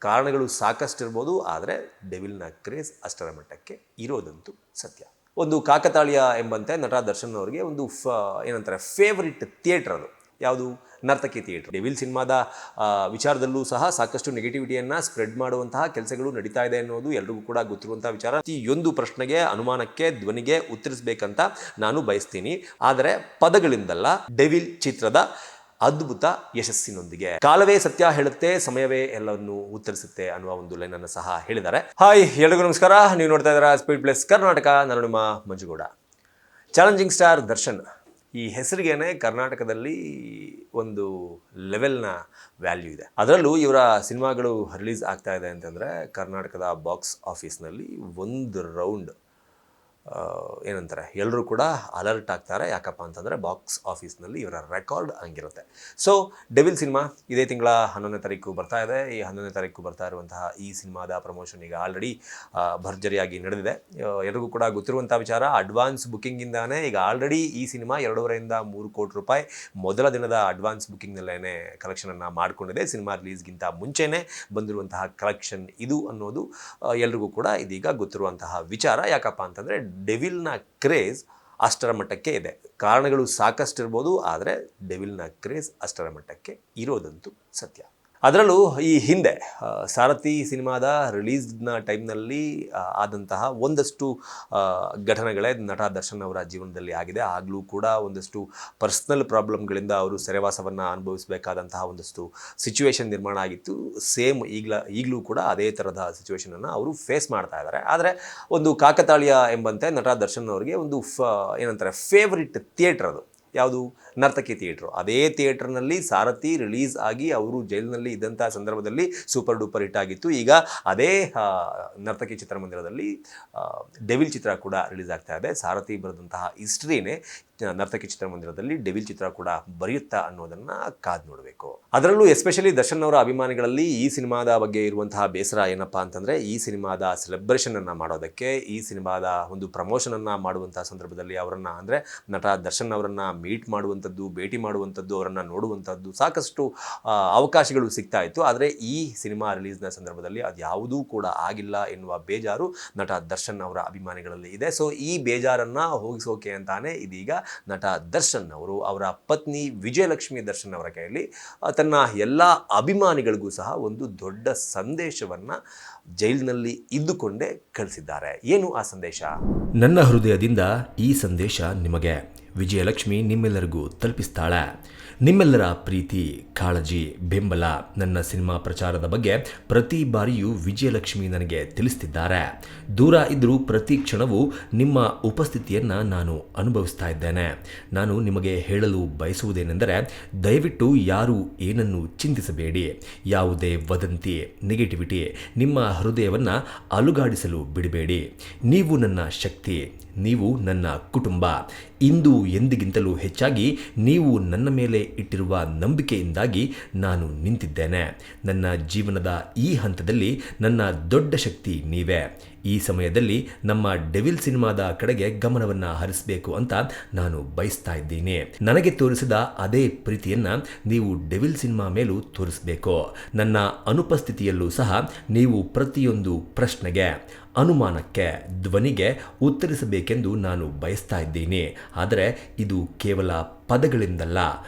ಕಾರಣಗಳು ಸಾಕಷ್ಟಿರ್ಬೋದು, ಆದರೆ ಡೆವಿಲ್ನ ಕ್ರೇಜ್ ಅಷ್ಟರ ಮಟ್ಟಕ್ಕೆ ಇರೋದಂತೂ ಸತ್ಯ. ಒಂದು ಕಾಕತಾಳೀಯ ಎಂಬಂತೆ ನಟ ದರ್ಶನ್ ಅವರಿಗೆ ಒಂದು ಏನಂತಾರೆ ಫೇವರಿಟ್ ಥಿಯೇಟ್ರ್ ಅದು ಯಾವುದು? ನರ್ತಕಿ ಥಿಯೇಟ್ರ್. ಡೆವಿಲ್ ಸಿನಿಮಾದ ವಿಚಾರದಲ್ಲೂ ಸಹ ಸಾಕಷ್ಟು ನೆಗೆಟಿವಿಟಿಯನ್ನು ಸ್ಪ್ರೆಡ್ ಮಾಡುವಂತಹ ಕೆಲಸಗಳು ನಡೀತಾ ಇದೆ ಅನ್ನೋದು ಎಲ್ರಿಗೂ ಕೂಡ ಗೊತ್ತಿರುವಂತಹ ವಿಚಾರ. ಪ್ರತಿಯೊಂದು ಪ್ರಶ್ನೆಗೆ, ಅನುಮಾನಕ್ಕೆ, ಧ್ವನಿಗೆ ಉತ್ತರಿಸಬೇಕಂತ ನಾನು ಬಯಸ್ತೀನಿ. ಆದರೆ ಪದಗಳಿಂದಲ್ಲ, ಡೆವಿಲ್ ಚಿತ್ರದ ಅದ್ಭುತ ಯಶಸ್ಸಿನೊಂದಿಗೆ. ಕಾಲವೇ ಸತ್ಯ ಹೇಳುತ್ತೆ, ಸಮಯವೇ ಎಲ್ಲವನ್ನು ಉತ್ತರಿಸುತ್ತೆ ಅನ್ನುವ ಒಂದು ಲೈನನ್ನು ಸಹ ಹೇಳಿದ್ದಾರೆ. ಹಾಯ್, ಎಲ್ರಿಗೂ ನಮಸ್ಕಾರ. ನೀವು ನೋಡ್ತಾ ಇದ್ದೀರಾ ಸ್ಪೀಡ್ ಪ್ಲಸ್ ಕರ್ನಾಟಕ. ನಾನು ನಿಮ್ಮ ಮಂಜುಗೌಡ. ಚಾಲೆಂಜಿಂಗ್ ಸ್ಟಾರ್ ದರ್ಶನ್, ಈ ಹೆಸರಿಗೇನೆ ಕರ್ನಾಟಕದಲ್ಲಿ ಒಂದು ಲೆವೆಲ್ನ ವ್ಯಾಲ್ಯೂ ಇದೆ. ಅದರಲ್ಲೂ ಇವರ ಸಿನಿಮಾಗಳು ರಿಲೀಸ್ ಆಗ್ತಾ ಇದೆ ಅಂತಂದರೆ ಕರ್ನಾಟಕದ ಬಾಕ್ಸ್ ಆಫೀಸ್ನಲ್ಲಿ ಒಂದು ರೌಂಡ್ ಏನಂತಾರೆ, ಎಲ್ಲರೂ ಕೂಡ ಅಲರ್ಟ್ ಆಗ್ತಾರೆ. ಯಾಕಪ್ಪ ಅಂತಂದರೆ ಬಾಕ್ಸ್ ಆಫೀಸ್ನಲ್ಲಿ ಇವರ ರೆಕಾರ್ಡ್ ಹಂಗಿರುತ್ತೆ. ಸೊ ಡೆವಿಲ್ ಸಿನಿಮಾ ಇದೇ ತಿಂಗಳ 11ನೇ ತಾರೀಕು ಬರ್ತಾ ಇದೆ. ಈ 11ನೇ ತಾರೀಕು ಬರ್ತಾ ಇರುವಂತಹ ಈ ಸಿನಿಮಾದ ಪ್ರಮೋಷನ್ ಈಗ ಆಲ್ರೆಡಿ ಭರ್ಜರಿಯಾಗಿ ನಡೆದಿದೆ. ಎಲ್ರಿಗೂ ಕೂಡ ಗೊತ್ತಿರುವಂಥ ವಿಚಾರ. ಅಡ್ವಾನ್ಸ್ ಬುಕ್ಕಿಂಗಿಂದಾನೇ ಈಗ ಆಲ್ರೆಡಿ ಈ ಸಿನಿಮಾ 2.5 ರಿಂದ 3 ಕೋಟಿ ರೂಪಾಯಿ ಮೊದಲ ದಿನದ ಅಡ್ವಾನ್ಸ್ ಬುಕ್ಕಿಂಗ್ನಲ್ಲೇ ಕಲೆಕ್ಷನನ್ನು ಮಾಡಿಕೊಂಡಿದೆ. ಸಿನಿಮಾ ರಿಲೀಸ್ಗಿಂತ ಮುಂಚೆನೇ ಬಂದಿರುವಂತಹ ಕಲೆಕ್ಷನ್ ಇದು ಅನ್ನೋದು ಎಲ್ರಿಗೂ ಕೂಡ ಇದೀಗ ಗೊತ್ತಿರುವಂತಹ ವಿಚಾರ. ಯಾಕಪ್ಪ ಅಂತಂದರೆ ಡೆವಿಲ್ನ ಕ್ರೇಜ್ ಅಷ್ಟರ ಮಟ್ಟಕ್ಕೆ ಇದೆ. ಕಾರಣಗಳು ಸಾಕಷ್ಟಿರ್ಬೋದು, ಆದರೆ ಡೆವಿಲ್ನ ಕ್ರೇಜ್ ಅಷ್ಟರ ಮಟ್ಟಕ್ಕೆ ಇರೋದಂತೂ ಸತ್ಯ. ಅದರಲ್ಲೂ ಈ ಹಿಂದೆ ಸಾರಥಿ ಸಿನಿಮಾದ ರಿಲೀಸ್ನ ಟೈಮ್ನಲ್ಲಿ ಆದಂತಹ ಒಂದಷ್ಟು ಘಟನೆಗಳೇ ನಟ ದರ್ಶನ್ ಅವರ ಜೀವನದಲ್ಲಿ ಆಗಿದೆ. ಆಗಲೂ ಕೂಡ ಒಂದಷ್ಟು ಪರ್ಸ್ನಲ್ ಪ್ರಾಬ್ಲಮ್ಗಳಿಂದ ಅವರು ಸೆರೆವಾಸವನ್ನು ಅನುಭವಿಸಬೇಕಾದಂತಹ ಒಂದಷ್ಟು ಸಿಚುವೇಶನ್ ನಿರ್ಮಾಣ ಆಗಿತ್ತು. ಸೇಮ್ ಈಗಲೂ ಕೂಡ ಅದೇ ಥರದ ಸಿಚುವೇಶನನ್ನು ಅವರು ಫೇಸ್ ಮಾಡ್ತಾ ಇದ್ದಾರೆ. ಆದರೆ ಒಂದು ಕಾಕತಾಳೀಯ ಎಂಬಂತೆ ನಟ ದರ್ಶನ್ ಅವರಿಗೆ ಒಂದು ಏನಂತಾರೆ ಫೇವರಿಟ್ ಥಿಯೇಟ್ರ್ ಅದು ಯಾವುದು? ನರ್ತಕಿ ಥಿಯೇಟ್ರು. ಅದೇ ಥಿಯೇಟ್ರ್ನಲ್ಲಿ ಸಾರಥಿ ರಿಲೀಸ್ ಆಗಿ ಅವರು ಜೈಲಿನಲ್ಲಿ ಇದ್ದಂಥ ಸಂದರ್ಭದಲ್ಲಿ ಸೂಪರ್ ಡೂಪರ್ ಹಿಟ್ ಆಗಿತ್ತು. ಈಗ ಅದೇ ನರ್ತಕಿ ಚಿತ್ರಮಂದಿರದಲ್ಲಿ ಡೆವಿಲ್ ಚಿತ್ರ ಕೂಡ ರಿಲೀಸ್ ಆಗ್ತಾ ಇದೆ. ಸಾರಥಿ ಬರೆದಂತಹ ಹಿಸ್ಟ್ರಿನೇ ನರ್ತಕಿ ಚಿತ್ರಮಂದಿರದಲ್ಲಿ ಡೆವಿಲ್ ಚಿತ್ರ ಕೂಡ ಬರೆಯುತ್ತಾ ಅನ್ನೋದನ್ನು ಕಾದು ನೋಡಬೇಕು. ಅದರಲ್ಲೂ ಎಸ್ಪೆಷಲಿ ದರ್ಶನ್ ಅವರ ಅಭಿಮಾನಿಗಳಲ್ಲಿ ಈ ಸಿನಿಮಾದ ಬಗ್ಗೆ ಇರುವಂತಹ ಬೇಸರ ಏನಪ್ಪ ಅಂತಂದರೆ, ಈ ಸಿನಿಮಾದ ಸೆಲೆಬ್ರೇಷನನ್ನು ಮಾಡೋದಕ್ಕೆ, ಈ ಸಿನಿಮಾದ ಒಂದು ಪ್ರಮೋಷನನ್ನು ಮಾಡುವಂಥ ಸಂದರ್ಭದಲ್ಲಿ ಅವರನ್ನು ಅಂದರೆ ನಟ ದರ್ಶನ್ ಅವರನ್ನು ಮೀಟ್ ಮಾಡುವಂಥದ್ದು, ಭೇಟಿ ಮಾಡುವಂಥದ್ದು, ಅವರನ್ನು ನೋಡುವಂಥದ್ದು ಸಾಕಷ್ಟು ಅವಕಾಶಗಳು ಸಿಗ್ತಾ ಇತ್ತು. ಆದರೆ ಈ ಸಿನಿಮಾ ರಿಲೀಸ್ನ ಸಂದರ್ಭದಲ್ಲಿ ಅದು ಯಾವುದೂ ಕೂಡ ಆಗಿಲ್ಲ ಎನ್ನುವ ಬೇಜಾರು ನಟ ದರ್ಶನ್ ಅವರ ಅಭಿಮಾನಿಗಳಲ್ಲಿ ಇದೆ. ಸೊ ಈ ಬೇಜಾರನ್ನು ಹೋಗಿಸೋಕೆ ಅಂತಾನೆ ಇದೀಗ ನಟ ದರ್ಶನ್ ಅವರು ಅವರ ಪತ್ನಿ ವಿಜಯಲಕ್ಷ್ಮಿ ದರ್ಶನ್ ಅವರ ಕೈಯಲ್ಲಿ ತನ್ನ ಎಲ್ಲ ಅಭಿಮಾನಿಗಳಿಗೂ ಸಹ ಒಂದು ದೊಡ್ಡ ಸಂದೇಶವನ್ನು ಜೈಲಿನಲ್ಲಿ ಇದ್ದುಕೊಂಡೇ ಕಳಿಸಿದ್ದಾರೆ. ಏನು ಆ ಸಂದೇಶ? ನನ್ನ ಹೃದಯದಿಂದ ಈ ಸಂದೇಶ ನಿಮಗೆ. ವಿಜಯಲಕ್ಷ್ಮಿ ನಿಮ್ಮೆಲ್ಲರಿಗೂ ತಲುಪಿಸ್ತಾಳೆ. ನಿಮ್ಮೆಲ್ಲರ ಪ್ರೀತಿ, ಕಾಳಜಿ, ಬೆಂಬಲ ನನ್ನ ಸಿನಿಮಾ ಪ್ರಚಾರದ ಬಗ್ಗೆ ಪ್ರತಿ ಬಾರಿಯೂ ವಿಜಯಲಕ್ಷ್ಮಿ ನನಗೆ ತಿಳಿಸ್ತಿದ್ದಾರೆ. ದೂರ ಇದ್ದರೂ ಪ್ರತಿ ಕ್ಷಣವೂ ನಿಮ್ಮ ಉಪಸ್ಥಿತಿಯನ್ನು ನಾನು ಅನುಭವಿಸ್ತಾ ಇದ್ದೇನೆ. ನಾನು ನಿಮಗೆ ಹೇಳಲು ಬಯಸುವುದೇನೆಂದರೆ, ದಯವಿಟ್ಟು ಯಾರೂ ಏನನ್ನು ಚಿಂತಿಸಬೇಡಿ. ಯಾವುದೇ ವದಂತಿ, ನೆಗೆಟಿವಿಟಿ ನಿಮ್ಮ ಹೃದಯವನ್ನು ಅಲುಗಾಡಿಸಲು ಬಿಡಬೇಡಿ. ನೀವು ನನ್ನ ಶಕ್ತಿ, ನೀವು ನನ್ನ ಕುಟುಂಬ. ಇಂದು ಎಂದಿಗಿಂತಲೂ ಹೆಚ್ಚಾಗಿ ನೀವು ನನ್ನ ಮೇಲೆ ಇಟ್ಟಿರುವ ನಂಬಿಕೆಯಿಂದಾಗಿ ನಾನು ನಿಂತಿದ್ದೇನೆ. ನನ್ನ ಜೀವನದ ಈ ಹಂತದಲ್ಲಿ ನನ್ನ ದೊಡ್ಡ ಶಕ್ತಿ ನೀವೇ. ಈ ಸಮಯದಲ್ಲಿ ನಮ್ಮ ಡೆವಿಲ್ ಸಿನಿಮಾದ ಕಡೆಗೆ ಗಮನವನ್ನು ಹರಿಸಬೇಕು ಅಂತ ನಾನು ಬಯಸ್ತಾ ಇದ್ದೀನಿ. ನನಗೆ ತೋರಿಸಿದ ಅದೇ ಪ್ರೀತಿಯನ್ನು ನೀವು ಡೆವಿಲ್ ಸಿನಿಮಾ ಮೇಲೂ ತೋರಿಸಬೇಕು. ನನ್ನ ಅನುಪಸ್ಥಿತಿಯಲ್ಲೂ ಸಹ ನೀವು ಪ್ರತಿಯೊಂದು ಪ್ರಶ್ನೆಗೆ, ಅನುಮಾನಕ್ಕೆ, ಧ್ವನಿಗೆ ಉತ್ತರಿಸಬೇಕೆಂದು ನಾನು ಬಯಸ್ತಾ ಇದ್ದೀನಿ. ಆದರೆ ಇದು ಕೇವಲ ಪದಗಳಿಂದಲ್ಲ,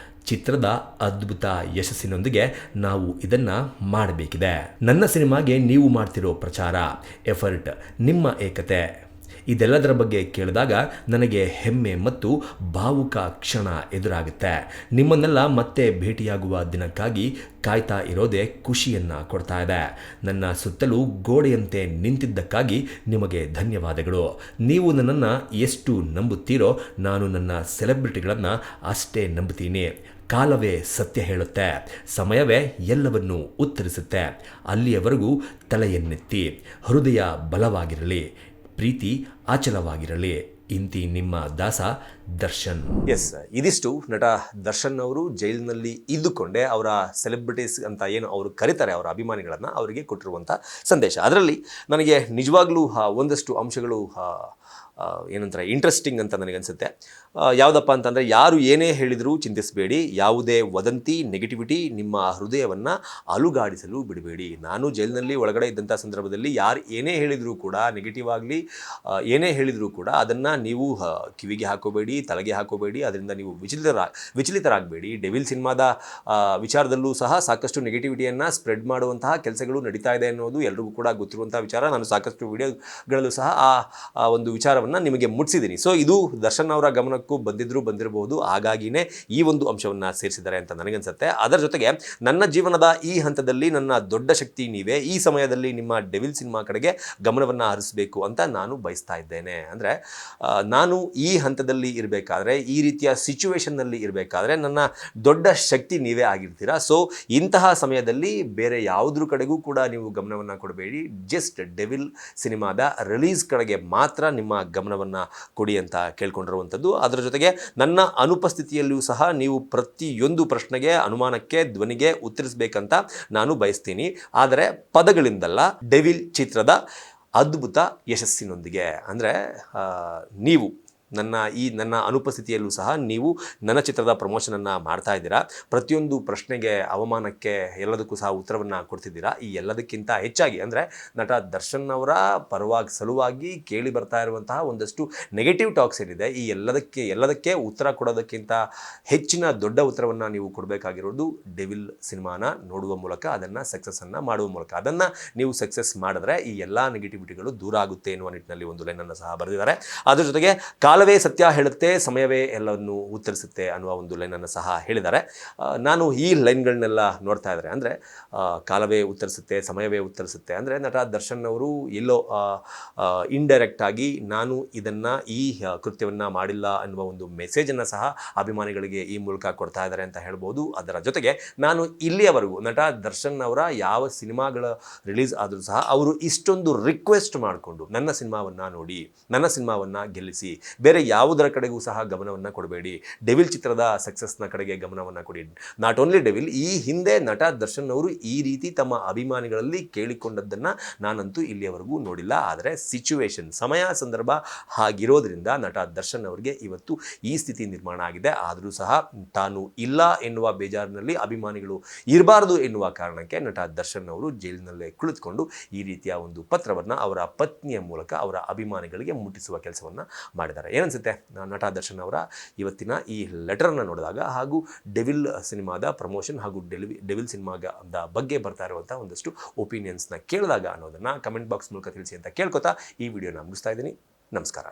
ಚಿತ್ರದ ಅದ್ಭುತ ಯಶಸ್ಸಿನೊಂದಿಗೆ ನಾವು ಇದನ್ನು ಮಾಡಬೇಕಿದೆ. ನನ್ನ ಸಿನಿಮಾಗೆ ನೀವು ಮಾಡ್ತಿರೋ ಪ್ರಚಾರ, ಎಫರ್ಟ್, ನಿಮ್ಮ ಏಕತೆ, ಇದೆಲ್ಲದರ ಬಗ್ಗೆ ಕೇಳಿದಾಗ ನನಗೆ ಹೆಮ್ಮೆ ಮತ್ತು ಭಾವುಕ ಕ್ಷಣ ಎದುರಾಗುತ್ತೆ. ನಿಮ್ಮನ್ನೆಲ್ಲ ಮತ್ತೆ ಭೇಟಿಯಾಗುವ ದಿನಕ್ಕಾಗಿ ಕಾಯ್ತಾ ಇರೋದೇ ಖುಷಿಯನ್ನು ಕೊಡ್ತಾ ಇದೆ. ನನ್ನ ಸುತ್ತಲೂ ಗೋಡೆಯಂತೆ ನಿಂತಿದ್ದಕ್ಕಾಗಿ ನಿಮಗೆ ಧನ್ಯವಾದಗಳು. ನೀವು ನನ್ನನ್ನು ಎಷ್ಟು ನಂಬುತ್ತೀರೋ ನಾನು ನನ್ನ ಸೆಲೆಬ್ರಿಟಿಗಳನ್ನು ಅಷ್ಟೇ ನಂಬುತ್ತೀನಿ. ಕಾಲವೇ ಸತ್ಯ ಹೇಳುತ್ತೆ, ಸಮಯವೇ ಎಲ್ಲವನ್ನೂ ಉತ್ತರಿಸುತ್ತೆ. ಅಲ್ಲಿಯವರೆಗೂ ತಲೆಯನ್ನೆತ್ತಿ, ಹೃದಯ ಬಲವಾಗಿರಲಿ, ಪ್ರೀತಿ ಅಚಲವಾಗಿರಲಿ. ಇಂತಿ ನಿಮ್ಮ ದಾಸ ದರ್ಶನ್. ಎಸ್, ಇದಿಷ್ಟು ನಟ ದರ್ಶನ್ ಅವರು ಜೈಲಿನಲ್ಲಿ ಇದ್ದುಕೊಂಡೇ ಅವರ ಸೆಲೆಬ್ರಿಟೀಸ್ ಅಂತ ಏನು ಅವರು ಕರೀತಾರೆ ಅವರ ಅಭಿಮಾನಿಗಳನ್ನು, ಅವರಿಗೆ ಕೊಟ್ಟಿರುವಂಥ ಸಂದೇಶ. ಅದರಲ್ಲಿ ನನಗೆ ನಿಜವಾಗ್ಲೂ ಒಂದಷ್ಟು ಅಂಶಗಳು ಏನಂತಾರೆ ಇಂಟ್ರೆಸ್ಟಿಂಗ್ ಅಂತ ನನಗನ್ಸುತ್ತೆ. ಯಾವುದಪ್ಪ ಅಂತಂದರೆ, ಯಾರು ಏನೇ ಹೇಳಿದರೂ ಚಿಂತಿಸಬೇಡಿ, ಯಾವುದೇ ವದಂತಿ ನೆಗೆಟಿವಿಟಿ ನಿಮ್ಮ ಹೃದಯವನ್ನು ಅಲುಗಾಡಿಸಲು ಬಿಡಬೇಡಿ. ನಾನು ಜೈಲಿನಲ್ಲಿ ಒಳಗಡೆ ಇದ್ದಂಥ ಸಂದರ್ಭದಲ್ಲಿ ಯಾರು ಏನೇ ಹೇಳಿದರೂ ಕೂಡ, ನೆಗೆಟಿವ್ ಆಗಲಿ ಏನೇ ಹೇಳಿದರೂ ಕೂಡ ಅದನ್ನು ನೀವು ಕಿವಿಗೆ ಹಾಕೋಬೇಡಿ, ತಲೆಗೆ ಹಾಕೋಬೇಡಿ, ಅದರಿಂದ ನೀವು ವಿಚಲಿತರಾಗಬೇಡಿ. ಡೆವಿಲ್ ಸಿನಿಮಾದ ವಿಚಾರದಲ್ಲೂ ಸಹ ಸಾಕಷ್ಟು ನೆಗೆಟಿವಿಟಿಯನ್ನು ಸ್ಪ್ರೆಡ್ ಮಾಡುವಂತಹ ಕೆಲಸಗಳು ನಡೀತಾ ಇದೆ ಅನ್ನೋದು ಎಲ್ರಿಗೂ ಕೂಡ ಗೊತ್ತಿರುವಂಥ ವಿಚಾರ. ನಾನು ಸಾಕಷ್ಟು ವಿಡಿಯೋಗಳಲ್ಲೂ ಸಹ ಆ ಒಂದು ವಿಚಾರವನ್ನು ನಿಮಗೆ ಮುಟ್ಟಿಸಿದ್ದೀನಿ. ಸೊ ಇದು ದರ್ಶನ್ ಅವರ ಗಮನಕ್ಕೂ ಬಂದಿರಬಹುದು, ಹಾಗಾಗಿನೇ ಈ ಒಂದು ಅಂಶವನ್ನು ಸೇರಿಸಿದ್ದಾರೆ ಅಂತ ನನಗನ್ಸುತ್ತೆ. ಅದರ ಜೊತೆಗೆ ನನ್ನ ಜೀವನದ ಈ ಹಂತದಲ್ಲಿ ನನ್ನ ದೊಡ್ಡ ಶಕ್ತಿ ನೀವೇ, ಈ ಸಮಯದಲ್ಲಿ ನಿಮ್ಮ ಡೆವಿಲ್ ಸಿನಿಮಾ ಕಡೆಗೆ ಗಮನವನ್ನು ಹರಿಸಬೇಕು ಅಂತ ನಾನು ಬಯಸ್ತಾ ಇದ್ದೇನೆ. ಅಂದರೆ ನಾನು ಈ ಹಂತದಲ್ಲಿ ಇರಬೇಕಾದ್ರೆ, ಈ ರೀತಿಯ ಸಿಚುವೇಶನ್ನಲ್ಲಿ ಇರಬೇಕಾದ್ರೆ ನನ್ನ ದೊಡ್ಡ ಶಕ್ತಿ ನೀವೇ ಆಗಿರ್ತೀರಾ. ಸೊ ಇಂತಹ ಸಮಯದಲ್ಲಿ ಬೇರೆ ಯಾವುದ್ರ ಕಡೆಗೂ ಕೂಡ ನೀವು ಗಮನವನ್ನು ಕೊಡಬೇಡಿ, ಜಸ್ಟ್ ಡೆವಿಲ್ ಸಿನಿಮಾದ ರಿಲೀಸ್ ಕಡೆಗೆ ಮಾತ್ರ ನಿಮ್ಮ ಗಮನವನ್ನು ಕೊಡಿ ಅಂತ ಕೇಳ್ಕೊಂಡಿರುವಂಥದ್ದು. ಅದರ ಜೊತೆಗೆ ನನ್ನ ಅನುಪಸ್ಥಿತಿಯಲ್ಲಿಯೂ ಸಹ ನೀವು ಪ್ರತಿಯೊಂದು ಪ್ರಶ್ನೆಗೆ, ಅನುಮಾನಕ್ಕೆ, ಧ್ವನಿಗೆ ಉತ್ತರಿಸಬೇಕಂತ ನಾನು ಬಯಸ್ತೀನಿ. ಆದರೆ ಪದಗಳಿಂದಲ್ಲ, ಡೆವಿಲ್ ಚಿತ್ರದ ಅದ್ಭುತ ಯಶಸ್ಸಿನೊಂದಿಗೆ. ಅಂದರೆ ನೀವು ನನ್ನ ಅನುಪಸ್ಥಿತಿಯಲ್ಲೂ ಸಹ ನೀವು ನನ್ನ ಚಿತ್ರದ ಪ್ರಮೋಷನನ್ನು ಮಾಡ್ತಾ ಇದ್ದೀರಾ. ಪ್ರತಿಯೊಂದು ಪ್ರಶ್ನೆಗೆ, ಅವಮಾನಕ್ಕೆ, ಎಲ್ಲದಕ್ಕೂ ಸಹ ಉತ್ತರವನ್ನು ಕೊಡ್ತಿದ್ದೀರಾ. ಈ ಎಲ್ಲದಕ್ಕಿಂತ ಹೆಚ್ಚಾಗಿ ಅಂದರೆ ನಟ ದರ್ಶನ್ ಅವರ ಸಲುವಾಗಿ ಕೇಳಿ ಬರ್ತಾ ಇರುವಂತಹ ಒಂದಷ್ಟು ನೆಗೆಟಿವ್ ಟಾಕ್ಸ್ ಏನಿದೆ, ಈ ಎಲ್ಲದಕ್ಕೆ ಉತ್ತರ ಕೊಡೋದಕ್ಕಿಂತ ಹೆಚ್ಚಿನ ದೊಡ್ಡ ಉತ್ತರವನ್ನು ನೀವು ಕೊಡಬೇಕಾಗಿರೋದು ಡೆವಿಲ್ ಸಿನಿಮಾನ ನೋಡುವ ಮೂಲಕ, ಅದನ್ನು ಸಕ್ಸಸ್ಸನ್ನು ಮಾಡುವ ಮೂಲಕ. ಅದನ್ನು ನೀವು ಸಕ್ಸಸ್ ಮಾಡಿದ್ರೆ ಈ ಎಲ್ಲ ನೆಗೆಟಿವಿಟಿಗಳು ದೂರ ಆಗುತ್ತೆ ಎನ್ನುವ ನಿಟ್ಟಿನಲ್ಲಿ ಒಂದು ಲೈನನ್ನು ಸಹ ಬರೆದಿದ್ದಾರೆ. ಅದರ ಜೊತೆಗೆ ಕಾಲವೇ ಸತ್ಯ ಹೇಳುತ್ತೆ, ಸಮಯವೇ ಎಲ್ಲವನ್ನು ಉತ್ತರಿಸುತ್ತೆ ಅನ್ನುವ ಒಂದು ಲೈನನ್ನು ಸಹ ಹೇಳಿದ್ದಾರೆ. ನಾನು ಈ ಲೈನ್ಗಳನ್ನೆಲ್ಲ ನೋಡ್ತಾ ಇದ್ದಾರೆ. ಅಂದರೆ ಕಾಲವೇ ಉತ್ತರಿಸುತ್ತೆ, ಸಮಯವೇ ಉತ್ತರಿಸುತ್ತೆ ಅಂದರೆ ನಟ ದರ್ಶನ್ ಅವರು ಎಲ್ಲೋ ಇಂಡೈರೆಕ್ಟ್ ಆಗಿ ನಾನು ಇದನ್ನು ಈ ಕೃತ್ಯವನ್ನು ಮಾಡಿಲ್ಲ ಅನ್ನುವ ಒಂದು ಮೆಸೇಜನ್ನು ಸಹ ಅಭಿಮಾನಿಗಳಿಗೆ ಈ ಮೂಲಕ ಕೊಡ್ತಾ ಇದ್ದಾರೆ ಅಂತ ಹೇಳ್ಬೋದು. ಅದರ ಜೊತೆಗೆ ನಾನು ಇಲ್ಲಿಯವರೆಗೂ ನಟ ದರ್ಶನ್ ಅವರ ಯಾವ ಸಿನಿಮಾಗಳ ರಿಲೀಸ್ ಆದರೂ ಸಹ ಅವರು ಇಷ್ಟೊಂದು ರಿಕ್ವೆಸ್ಟ್ ಮಾಡಿಕೊಂಡು ನನ್ನ ಸಿನಿಮಾವನ್ನು ನೋಡಿ, ನನ್ನ ಸಿನಿಮಾವನ್ನು ಗೆಲ್ಲಿಸಿ, ಬೇರೆ ಯಾವುದರ ಕಡೆಗೂ ಸಹ ಗಮನವನ್ನು ಕೊಡಬೇಡಿ, ಡೆವಿಲ್ ಚಿತ್ರದ ಸಕ್ಸಸ್ನ ಕಡೆಗೆ ಗಮನವನ್ನು ಕೊಡಿ. ನಾಟ್ ಓನ್ಲಿ ಡೆವಿಲ್, ಈ ಹಿಂದೆ ನಟ ದರ್ಶನ್ ಅವರು ಈ ರೀತಿ ತಮ್ಮ ಅಭಿಮಾನಿಗಳಲ್ಲಿ ಕೇಳಿಕೊಂಡದ್ದನ್ನು ನಾನಂತೂ ಇಲ್ಲಿಯವರೆಗೂ ನೋಡಿಲ್ಲ. ಆದರೆ ಸಿಚುವೇಶನ್, ಸಮಯ, ಸಂದರ್ಭ ಹಾಗಿರೋದ್ರಿಂದ ನಟ ದರ್ಶನ್ ಅವರಿಗೆ ಇವತ್ತು ಈ ಸ್ಥಿತಿ ನಿರ್ಮಾಣ ಆಗಿದೆ. ಆದರೂ ಸಹ ತಾನು ಇಲ್ಲ ಎನ್ನುವ ಬೇಜಾರಿನಲ್ಲಿ ಅಭಿಮಾನಿಗಳು ಇರಬಾರದು ಎನ್ನುವ ಕಾರಣಕ್ಕೆ ನಟ ದರ್ಶನ್ ಅವರು ಜೈಲಿನಲ್ಲೇ ಕುಳಿತುಕೊಂಡು ಈ ರೀತಿಯ ಒಂದು ಪತ್ರವನ್ನು ಅವರ ಪತ್ನಿಯ ಮೂಲಕ ಅವರ ಅಭಿಮಾನಿಗಳಿಗೆ ಮುಟ್ಟಿಸುವ ಕೆಲಸವನ್ನು ಮಾಡಿದ್ದಾರೆ. ಏನನ್ಸುತ್ತೆ ನಟ ದರ್ಶನ್ ಅವರ ಇವತ್ತಿನ ಈ ಲೆಟರನ್ನು ನೋಡಿದಾಗ, ಹಾಗೂ ಡೆವಿಲ್ ಸಿನಿಮಾದ ಪ್ರಮೋಷನ್ ಹಾಗೂ ಡೆವಿಲ್ ಸಿನಿಮಾದ ಬಗ್ಗೆ ಬರ್ತಾ ಇರುವಂಥ ಒಂದಷ್ಟು ಒಪಿನಿಯನ್ಸ್ನ ಕೇಳಿದಾಗ ಅನ್ನೋದನ್ನು ಕಮೆಂಟ್ ಬಾಕ್ಸ್ ಮೂಲಕ ತಿಳಿಸಿ ಅಂತ ಕೇಳ್ಕೊತಾ ಈ ವಿಡಿಯೋನ ಮುಗಿಸ್ತಾ ಇದ್ದೀನಿ. ನಮಸ್ಕಾರ.